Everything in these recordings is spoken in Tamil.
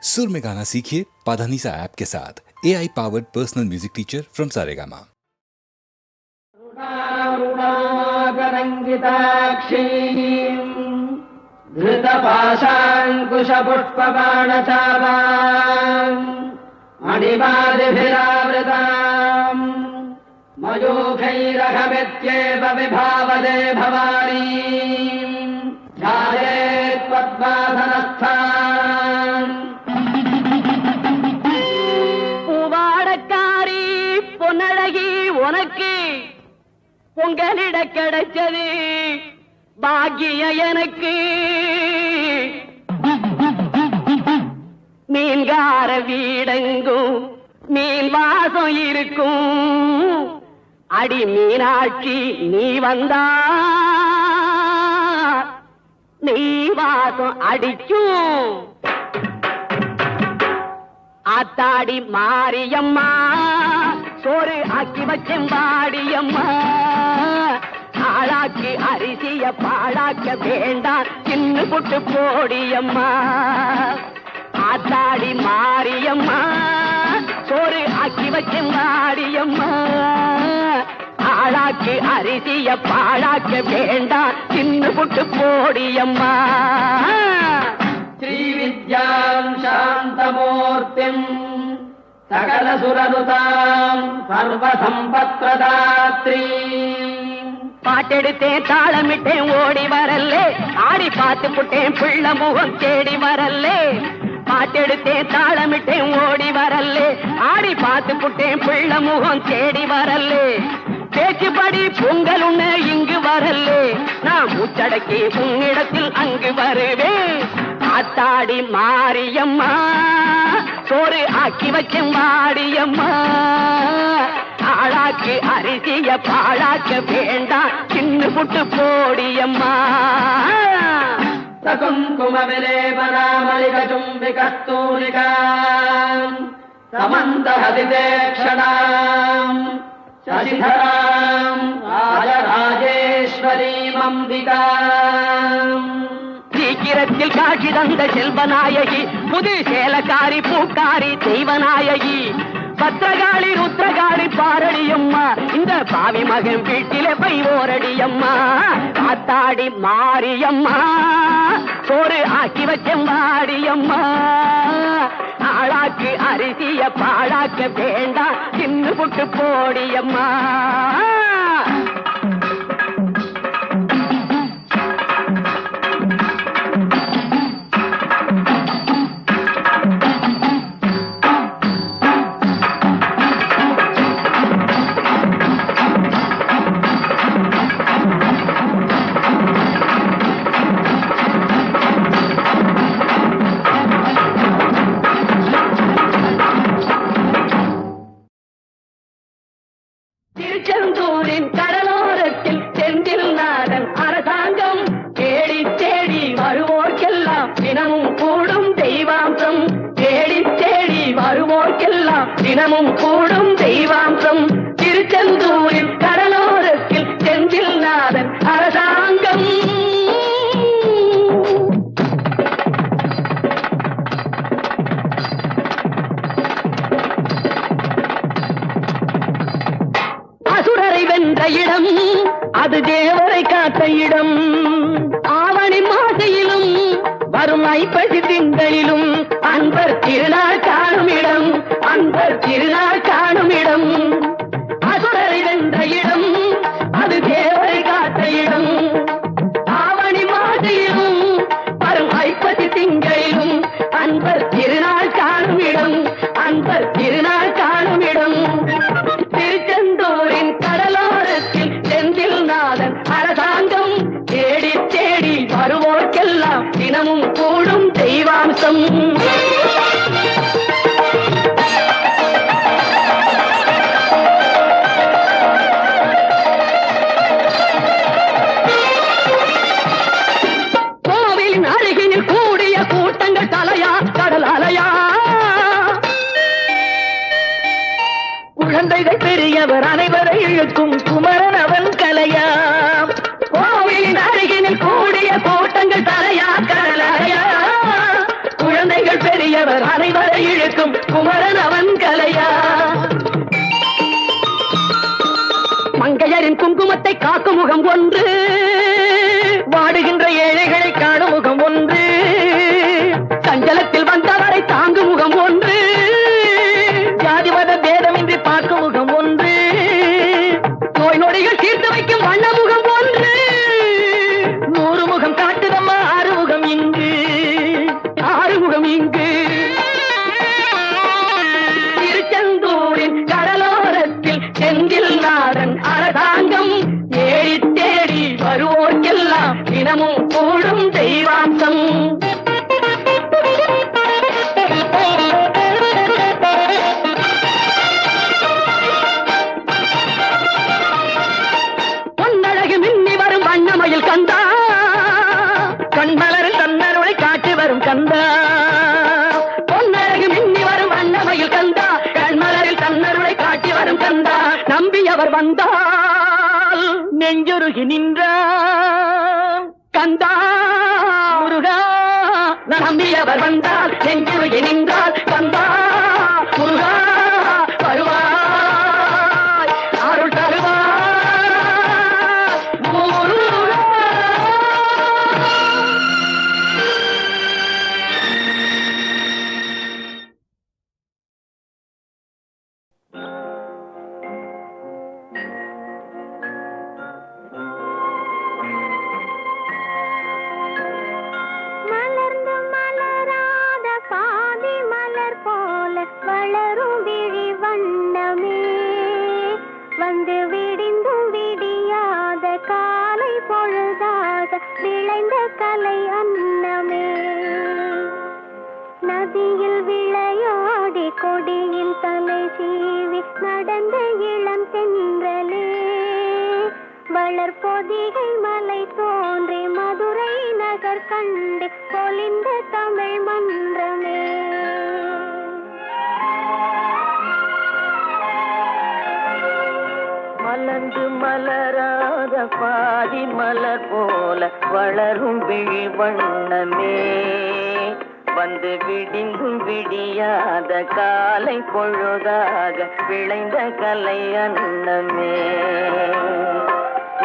सुर में गाना सीखिए पाधानीसा ऐप के साथ AI powered personal music teacher from Saregama. मणिमादिभिरावृताम् मयूखैरहमित्येव विभावदे भवानी ध्यायेत् पद्मासनस्थान् பூவாடக்காரி பொன்னழகி உனக்கு பொங்கலிட கிடைச்சது பாக்கிய எனக்கு மீன்கார வீடெங்கும் மீன் வாசம் இருக்கும் அடி மீனாட்சி நீ வந்தா நீ வாசம் அடிக்கும் ஆத்தாடி மாரியம்மா சோறு ஆக்கி வச்செம்பாடியம்மா ஆளாக்கி அரிசிய பாழாக்க வேண்டாம் சின்ன புட்டு போடியம்மா ஆத்தாடி மாரியம்மா சோறு ஆக்கி வச்செம்பாடியம்மா ஆளாக்கி அரிசிய பாழாக்க வேண்டாம் சின்ன புட்டு போடியம்மா श्रीविद्याम् शान्तमूर्तिम् सकलसुरनुताम् सर्वसम्पत्प्रदात्री பாட்டெடுத்தேன் தாளமிட்டேன் ஓடி வரல்லே ஆடி பார்த்து புட்டேன் பிள்ள முகம் தேடி வரல்லே பாட்டெடுத்தேன் தாளமிட்டேன் ஓடி வரல்லே ஆடி பார்த்து புட்டேன் பிள்ள முகம் தேடி வரல்லே பேச்சுப்படி பொங்கல் உண்ண இங்கு வரல்லே நான் மூச்சடக்கி உன்னிடத்தில் அங்கு வருவேன் ஆத்தாடி மாரியம்மா சோறு ஆக்கி வச்சேன் வாடியம்மா ஆளாக்கி அரிசிய பாழாக்க வேண்டாம் சின்ன புட்டு போடியம்மா सकुङ्कुमविलेपनामलिकचुम्बिकस्तूलिकाम् समन्तहदितेक्षणाम् शशिधराम् राजराजेश्वरीमम्बिकाम् சீக்கிரத்தில் காட்சி தந்த செல்வநாயகி புது சேலக்காரி பூக்காரி தெய்வநாயகி பத்திரகாளி ருத்ரகாளி பாரடியம்மா இந்த பாவி மகன் வீட்டிலே பை ஓரடியம்மா ஆத்தாடி மாரியம்மா சோறு ஆக்கி வச்செம்பாடியம்மா ஆளாக்கு அரிசிய பாழாக்க வேண்டாம் சின்ன புட்டு போடியம்மா திருச்செந்தூரின் கடலோரத்தில் செந்தில் நாதன் அரசாங்கம் தேடி தேடி வருவோர்க்கெல்லாம் தினமும் கூடும் தெய்வாம்சம் தேடி தேடி வருவோர்க்கெல்லாம் தினமும் கூடும் தெய்வாம்சம் திருச்செந்தூரின் கடலோரத்தில் செந்தில் நாதன் அரசாங்கம் அசுரரை வென்ற இடம் அது தேவரை காத்த இடம் ஆவணி மாசையிலும் வரும் ஐப்பசி திங்களிலும் அன்பர் திருநாள் காணும் இடம் அன்பர் திருநாள் காணும் இடம் அசுரரை வென்ற இடம் அது தேவரை காத்த இடம் ஆவணி மாசையிலும் வரும் ஐப்பசி திங்களிலும் அன்பர் திருநாள் காணும் இடம் அன்பர் திருநாள் காணும் இடம் திருச்செந்தூரின் கடலோரத்தில் செந்தில் நாதன் அரசாங்கம் தேடி தேடி வருவோர்க்கெல்லாம் தினமும் கூடும் தெய்வாம்சம் கோவிலின் அருகினில் கூடிய கூட்டங்கள் தலையா கடல் அலையா குழந்தைகள் பெரியவர் அனைவரை இழுக்கும் குமரன் அவன் கலையா கோவிலின் அருகினில் கூடிய கூட்டங்கள் தலையா கடலையா குழந்தைகள் பெரிய நம்பியவர் அனைவரை இழுக்கும் குமரன் அவன் கலையா மங்கையரின் குங்குமத்தை காக்கும் முகம் ஒன்று வாடுகின்ற ஏழைகளை காணும் முகம் ஒன்று சஞ்சலத்தில் வந்தவரை தாங்கும் முகம் ஒன்று ஜாதி மத பேதமின்றி பார்க்கும் முகம் ஒன்று நோய் நொடிகள் தீர்த்து வைக்கும் வண்ண முகம் ஒன்று 100 முகம் காட்டுதம்மா ஆறுமுகம் இங்கு ஆறுமுகம் இங்கு திருச்செந்தூரின் கடலோரத்தில் செந்தில் நாடன் அரசாங்கம் ஏறி தேடி வருவோர்க்கெல்லாம் தினமும் கூடும் தெய்வாம்சம் பொன்னழகு மின்னி வரும் வண்ணமயில் கந்தா கண்மலரில் தன்னருளை காட்டி வரும் கந்தா பொன்னழகு மின்னி வரும் வண்ணமயில் கந்தா கண்மலரில் தன்னருளை காட்டி வரும் கந்தா நம்பியவர் வந்தால் நெஞ்சுருகி நின்றான் கந்தா முருகா நம்பியவர் வந்தால் நெஞ்சுருகி நின்றால் கந்தா முருகா வருவாய் அருள் தருவாய் முருகா மலர்ந்து மலராத பாதி மலர் போல வளரும் விழி வண்ணமே வந்து விடிந்தும் விடியாத காலை பொழுதாக விளைந்த கலை அன்னமே நதியில் விளையாடி கொடியில் தலை சீவி நடந்த இளம் தென்றலே வளர் பொதிகை மலை தோன்றி மதுரை நகர் கண்டு பொலிந்த தமிழ் மன்றமே மலர்ந்து மலராத பாதி மலர் போல வளரும் விழி வண்ணமே வந்து விடிந்தும் விடியாத காலை பொழுதாக விளைந்த கலை அன்னமே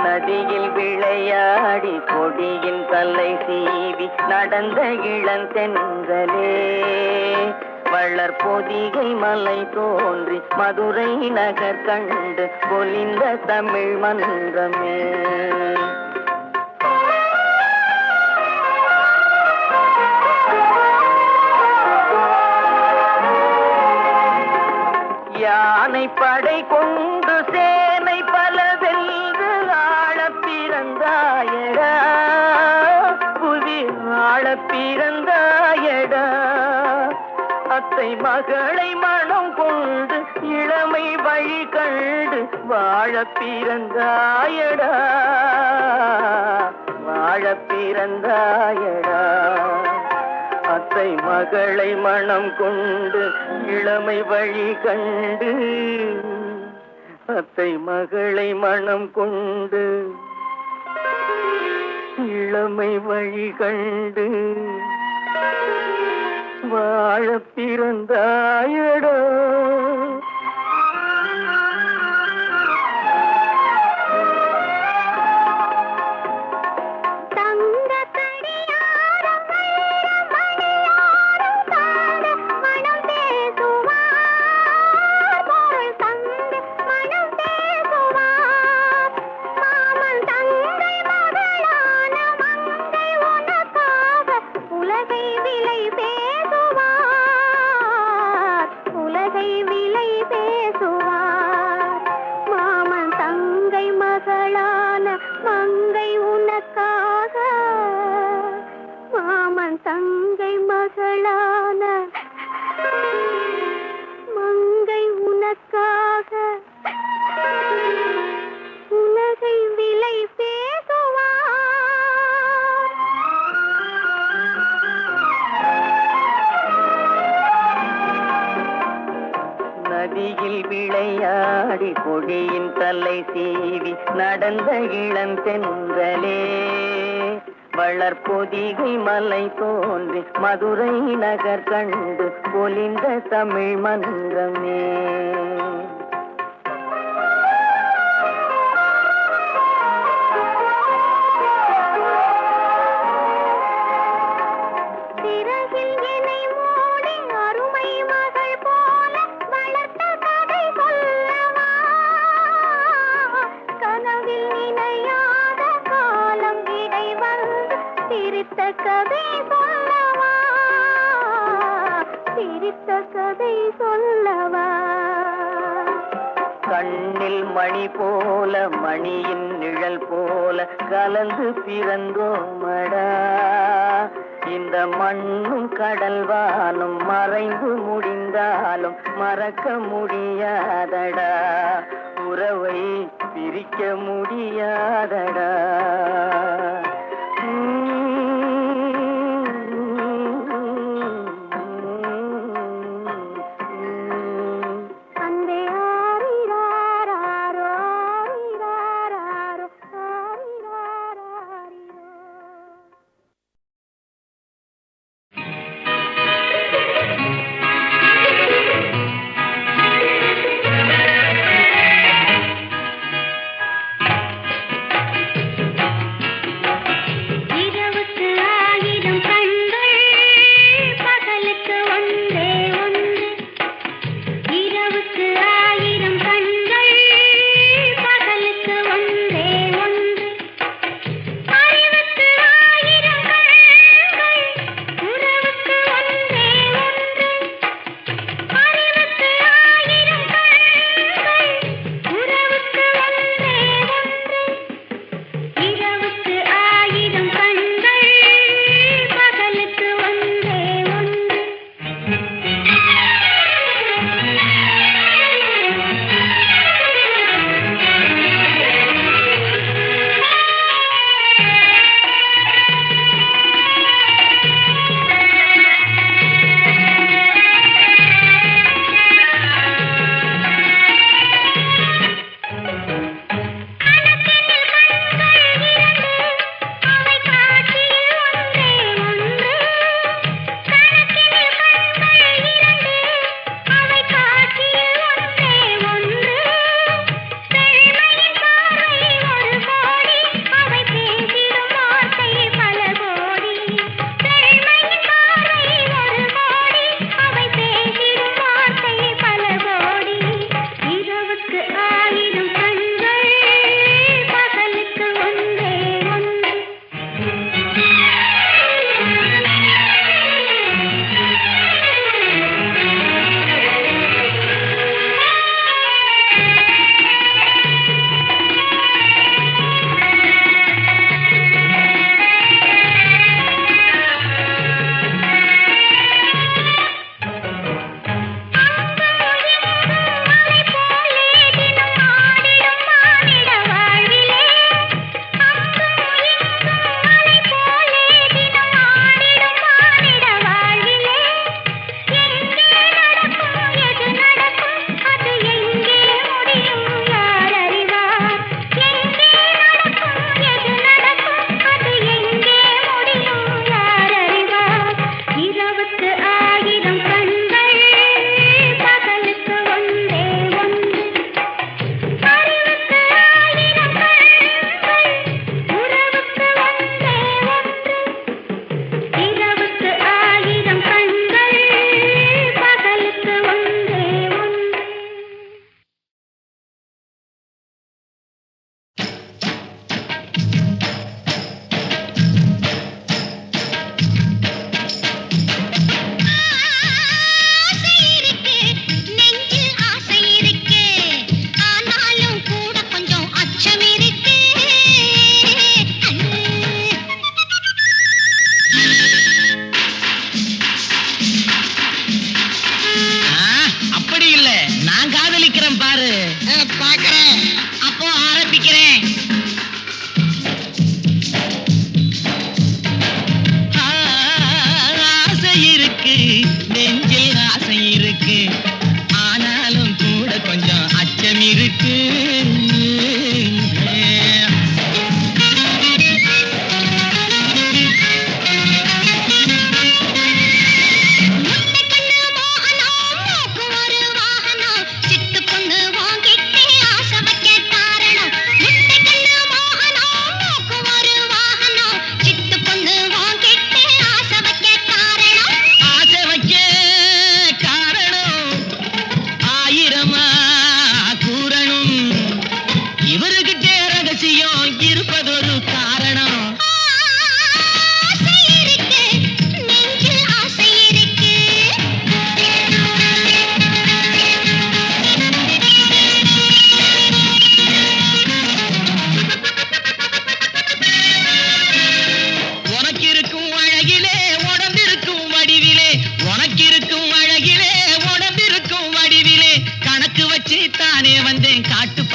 நதியில் விளையாடி கொடியின் தலை சீவி நடந்த இளந்தென்றலே வளர் பொதிகை மலை தோன்றி மதுரை நகர் கண்டு பொலிந்த தமிழ் மன்றமே யானை படை கொண்டு சேனை பல வென்று ஆளப் பிறந்தாயடா புவி ஆளப் பிறந்தாயடா அத்தை மகளை மனம் கொண்டு இளமை வழி கண்டு வாழப் பிறந்தாயடா வாழப் பிறந்தாயடா அத்தை மகளை மனம் கொண்டு இளமை வழி கண்டு அத்தை மகளை மனம் கொண்டு இளமை வழி கண்டு வாழ பிறந்தாயடா தங்கை மகளான மங்கை உனக்காக உலகை விலை பேசுவார். நதியில் விளையாடி கொடியின் தலை சீவி நடந்த இளந்தென்றலே வளர்பொதிகை மலை தோன்றி மதுரை நகர் கண்டு பொலிந்த தமிழ் மன்றமே. கண்ணில் மணி போல மணியின் நிழல் போல கலந்து பிறந்தோமடா. இந்த மண்ணும் கடல்வானும் மறைந்து முடிந்தாலும் மறக்க முடியாதடா. உறவை பிரிக்க முடியாதடா.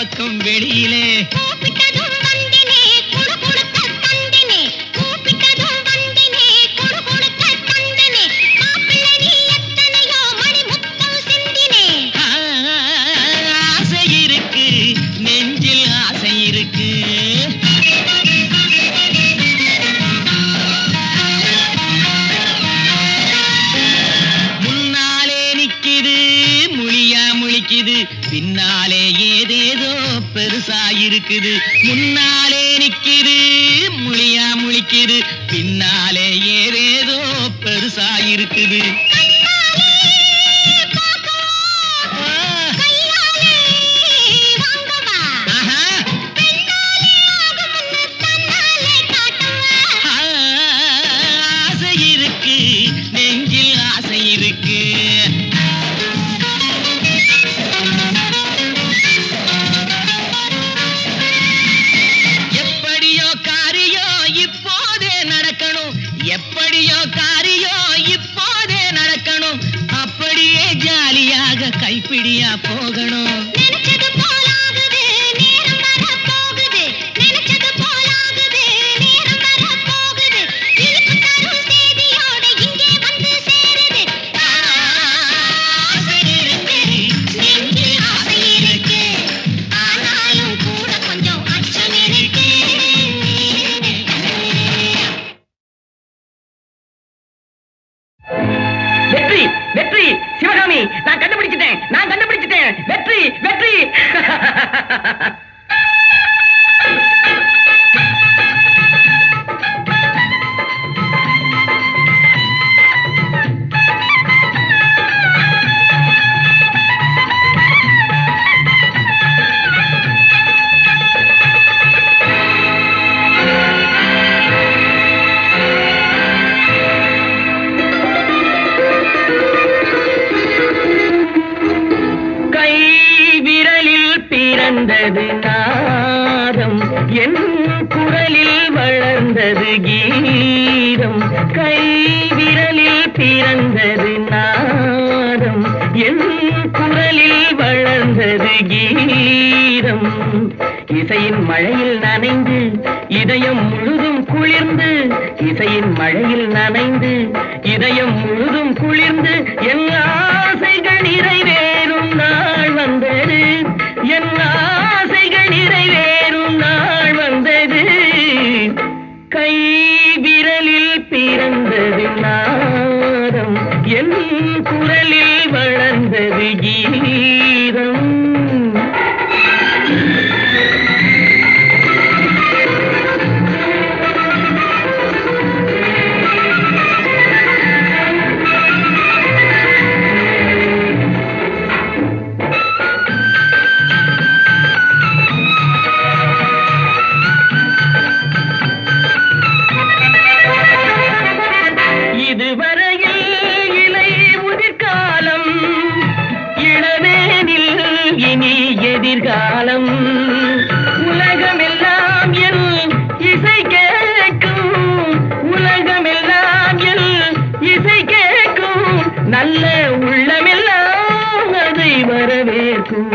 பக்கம் வெளியிலே கூப்பிட்டதும் வந்தினே குடு கொடுக்க தந்தினே கூப்பிட்டதும் வந்தினே குடு கொடுக்க தந்தினே மாப்பிள்ளை நீ எத்தனையோ மணி முத்தம் சிந்தினே ஆசை இருக்கு நெஞ்சில் ஆசை இருக்கு முன்னாலே நிக்குது முழியா முழிக்குது பின்னாலே ஏதேதோ பெருசா இருக்குது முன்னாலே நிக்குது முழியா முழிக்குது பின்னாலே ஏதேதோ பெருசா இருக்குது கையாலே வாங்கவா ஆஹா. பெண்ணாலே ஆகும்னு தன்னாலே காட்டவா ஆசை இருக்கு நெஞ்சில் ஆசை இருக்கு எப்படியோ காரியோ இப்போதே நடக்கணும் எப்படியோ காரியோ இப்போதே நடக்கணும் அப்படியே ஜாலியாக கைப்பிடியா போகணும் நினைச்சது போலாகுது நேரம் வர போகுது நினைச்சது போலாகுது நேரம் வர போகுது இனிப்பு தரும் செய்தியோட இங்கே வந்து சேருது ஆசை இருக்கு நெஞ்சில் ஆசை இருக்கு ஆனாலும் கூட கொஞ்சம் அச்சம் இருக்கு வெற்றி வெற்றி சிவகாமி நான் கண்டுபிடிச்சிட்டேன் வெற்றி வெற்றி கை விரலில் பிறந்தது நாதம் என் குரலில் வளர்ந்தது கீதம் கை விரலில் பிறந்தது நாதம் என் குரலில் வளர்ந்தது கீதம் இசையின் மழையில் நனைந்து இதயம் முழுதும் குளிர்ந்து இசையின் மழையில் நனைந்து இதயம் முழுதும் குளிர்ந்து என் ஆசைகள் நிறைவேறும் நாள் வந்தது என் ஆசைகள் நிறைவேறும் நாள் வந்தது கை விரலில் பிறந்தது நாதம் என் குரலில் வளர்ந்தது கீதம் இதுவரையில் இலை உதிர்காலம் இளவேனில் இனி எதிர்காலம் உலகமெல்லாம் என் இசை கேட்கும் உலகமெல்லாம் என் இசை கேட்கும் நல்ல உள்ளமெல்லாம் அதை வரவேற்கும்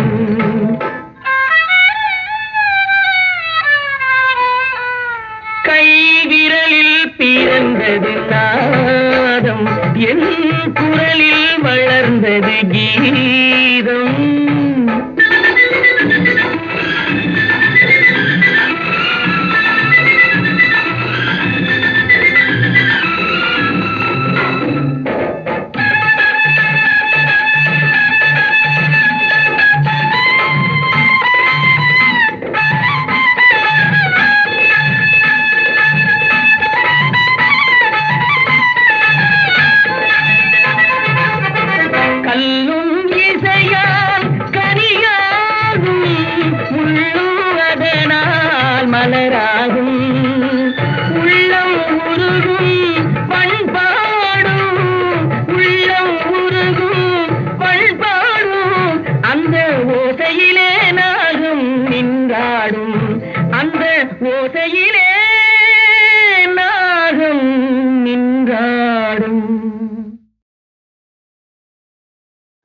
கை விரலில் பிறந்தது நாதம் என் குரலில் வளர்ந்தது கீதம் கல்லும்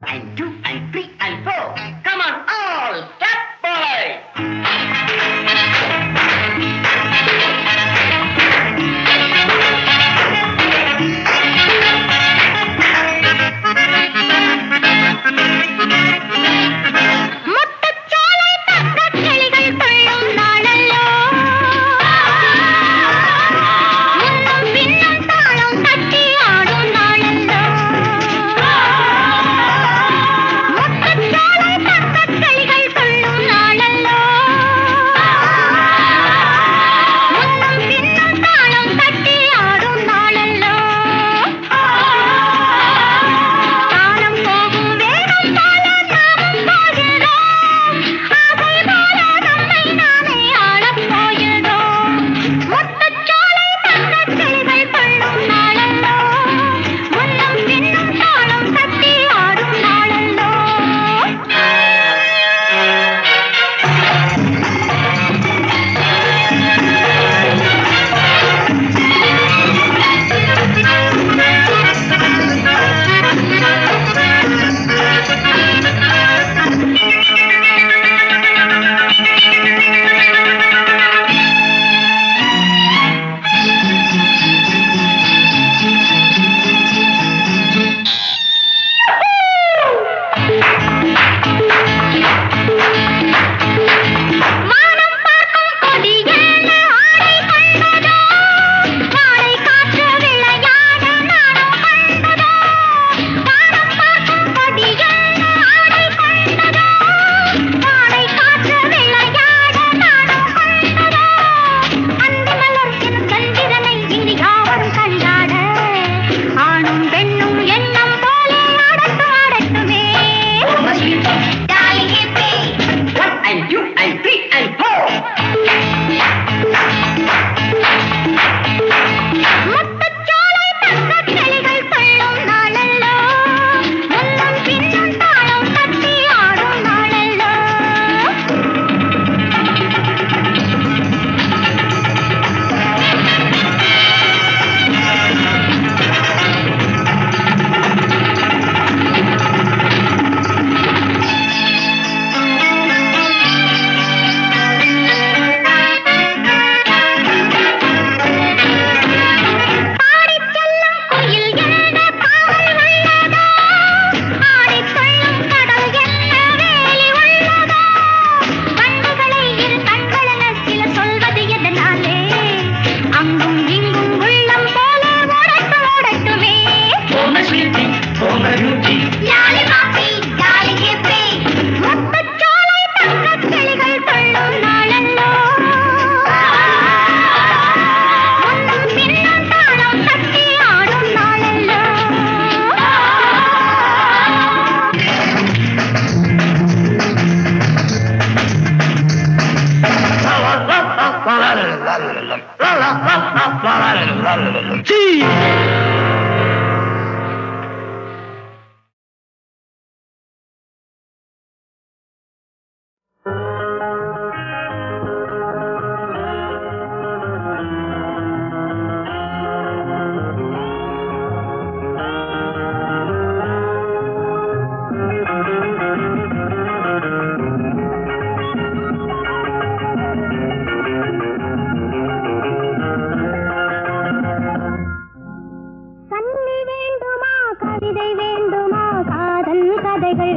And 2 and 3 and 4. Come on, all, step forward.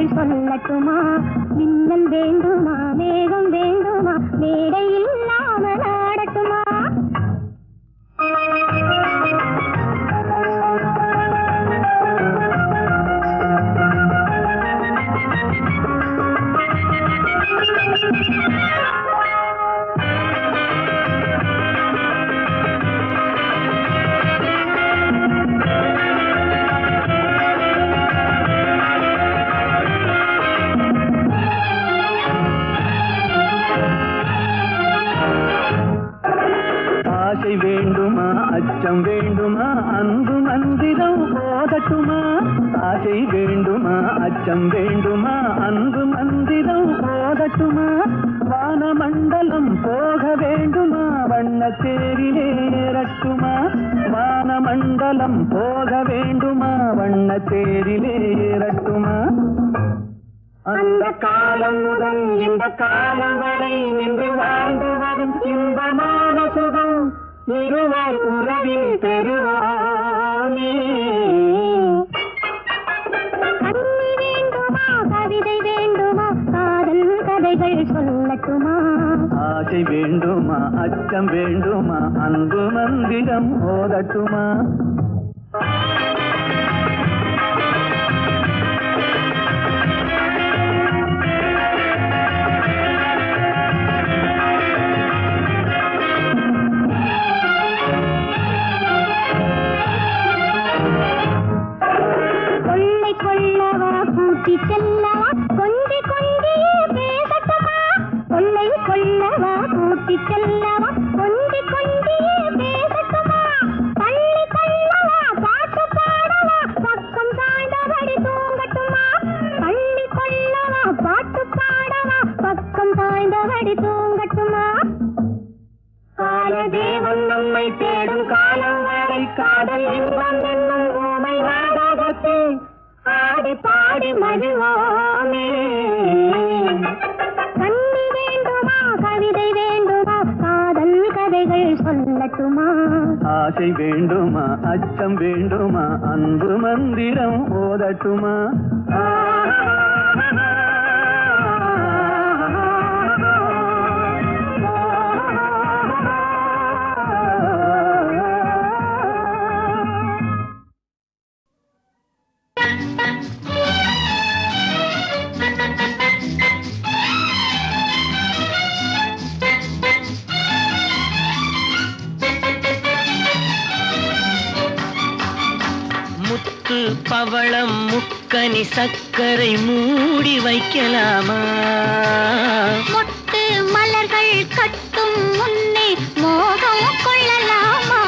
சொல்லட்டுமா மின்னல் வேண்டுமா மேகம் வேண்டுமா மேடை இல்லாமல் ஆடட்டுமா வேண்டுமா அச்சம் வேண்டுமா அன்பு மந்திரம் போதட்டுமா ஆசை வேண்டுமா அச்சம் வேண்டுமா அன்பு மந்திரம் போதட்டுமா வானமண்டலம் போக வேண்டுமா வண்ணத்தேரிலே ஏறட்டுமா வானமண்டலம் போக வேண்டுமா வண்ணத்தேரிலே ஏறட்டுமா காலம் முதல் இந்த காலம் வரை நின்று வாழ்ந்து வரும் இன்பமான சுகம் இருவர் உறவில் பெறுவாமே. கண்ணி வேண்டுமா கவிதை வேண்டுமா காதல் கதைகள் சொல்லட்டுமா? ஆசை வேண்டுமா அச்சம் வேண்டுமா அன்பு மந்திரம் ஓதட்டுமா? கொள்ளை கொள்ளவா கூட்டி செல்லவா கொஞ்சி கொஞ்சியே பேசட்டுமா? கொள்ளை கொள்ளவா கூட்டி செல்லவா கொஞ்சி கொஞ்சியே பேசட்டுமா? பள்ளி கொள்ளவா பாட்டு பாடவா பக்கம் சாய்ந்தபடி தூங்கட்டுமா? பள்ளி கொள்ளவா பாட்டு பாடவா பக்கம் சாய்ந்தபடி தூங்கட்டுமா? காலதேவன் நம்மை தேடும் காலம் வரை காதல் இன்பம் என்னும் ஊமை நாடகத்தில் ஆடி பாடி மகிழ்வோமே. கண்ணி வேண்டுமா கவிதை வேண்டுமா காதல் கதைகள் சொல்லட்டுமா? ஆசை வேண்டுமா அச்சம் வேண்டுமா அன்பு மந்திரம் ஓதட்டுமா? முத்து பவளம் முக்கனி சக்கரை மூடி வைக்கலாமா? மொட்டு மலர்கள் கட்டும் முன்னே மோகம் கொள்ளலாமா?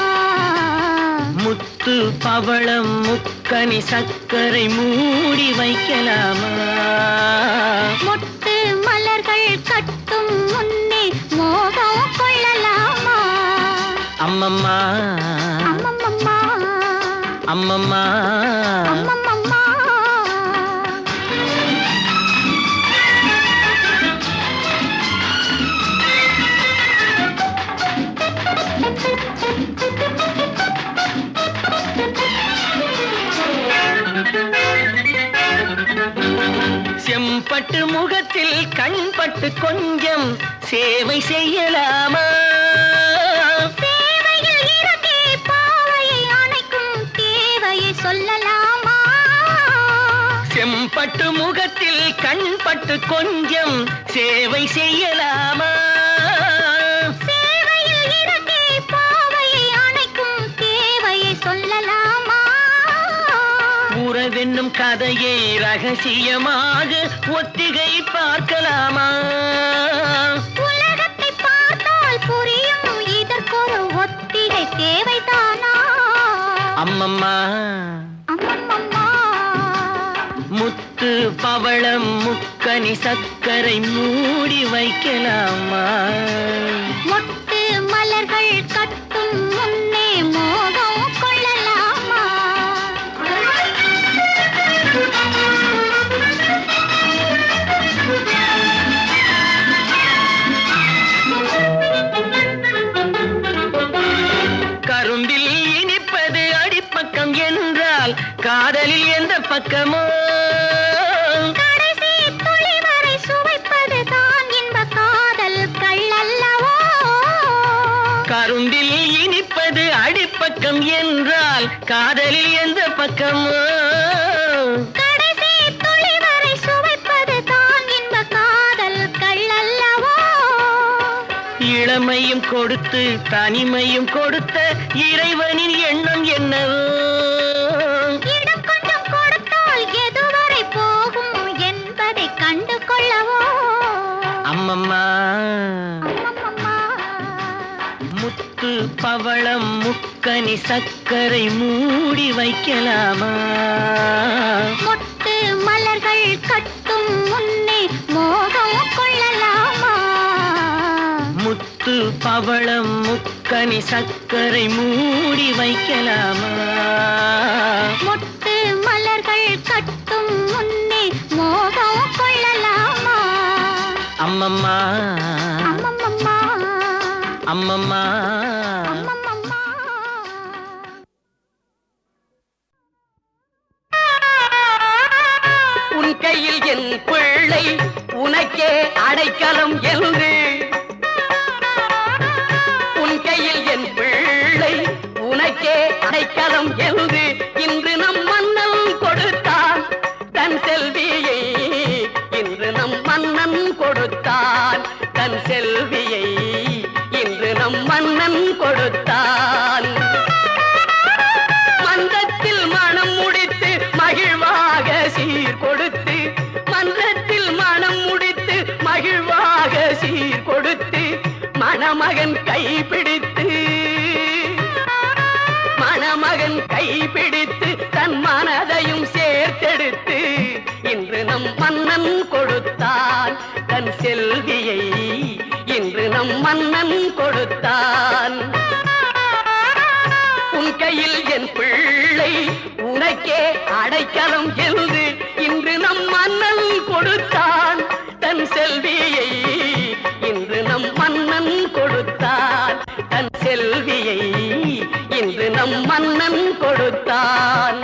முத்து பவளம் முக்கனி சக்கரை மூடி வைக்கலாமா? மொட்டு மலர்கள் கட்டும் முன்னே மோகம் கொள்ளலாமா? அம்மம்மா அம்மம்மம்மா அம்மம்மா அம்மம்மம்மா செம்பட்டு முகத்தில் கண்பட்டு கொஞ்சம் சேவை செய்யலாமா? சேவையில் இறக்கி பாவையை அணைக்கும் தேவையை சொல்லலாமா? செம்பட்டு முகத்தில் கண்பட்டு கொஞ்சம் சேவை செய்யலாமா? சேவையில் இறக்கி பாவையை அணைக்கும் தேவையை சொல்லலாமா? உறவென்னும் கதையை ரகசியமாக ஒத்திகை பார்க்கலாமா? உலகத்தை பார்த்தால் புரியும் இதற்கொரு ஒத்திகை தேவைதானா? அம்மம்மா அம்மம்மம்மா முத்து பவளம் முக்கனி சக்கரை மூடி வைக்கலாமா? மொட்டு மலர்கள் கட்டும் முன்னே மோகம் கொள்ளலாமா? கரும்பில் இனிப்பது அடிப்பக்கம் என்றால் காதலில் எந்த பக்கமோ? கடைசி துளி வரை சுவைப்பது தான் இன்ப காதல் கள்ளல்லவோ? கரும்பில் இனிப்பது அடிப்பக்கம் என்றால் காதலில் எந்த பக்கமோ? கடைசி துளி வரை சுவைப்பது தான் இன்ப காதல் கள்ளல்லவோ? இளமையும் கொடுத்து தனிமையும் கொடுத்த இறைவனின் எண்ணம் என்னவோ? இடம் கொஞ்சம் கொடுத்தால் எதுவரை போகும் என்பதை கண்டு கொள்ளவோ? அம்மம்மா அம்மம்மம்மா முத்து பவளம் முக்கனி சக்கரை மூடி வைக்கலாமா? மொட்டு மலர்கள் கட்டும் முன்னே மோகம் கொள்ளலாமா? முத்து பவளம் முக்கனி சக்கரை மூடி வைக்கலாமா? மொட்டு மலர்கள் கட்டும் முன்னே மோகம் கொள்ளலாமா? அம்மம்மா அம்மம்மம்மா அம்மம்மா அம்மம்மம்மா உன் கையில் என் பிள்ளை உனக்கே அடைக்கலம் என்று உன் கையில் என் பிள்ளை உனக்கே அடைக்கலம் என்று இன்று நம் மன்னன் கொடுத்தான் தன் செல்வியை இன்று நம் மன்னன் கொடுத்தான் தன் செல்வியை இன்று நம் மன்னன் கொடுத்தான் மன்றத்தில் மனம் முடித்து மகிழ்வாக சீர் கொடுத்து மன்றத்தில் மனம் முடித்து மகிழ்வாக சீர் கொடுத்து மணமகன் கைப்பிடித்து மணமகன் கைப்பிடித்து தன் மனதையும் சேர்த்தெடுத்து இன்று நம் மன்னன் கொடுத்தான் தன் செல்வியை இன்று நம் மன்னன் கொடுத்தான் உன் கையில் என் பிள்ளை உனக்கே அடைக்கலம் என்று இன்று நம் மன்னன் கொடுத்தான் தன் செல்வியை இன்று நம் மன்னன் கொடுத்தான் தன் செல்வியை இன்று நம் மன்னன் கொடுத்தான்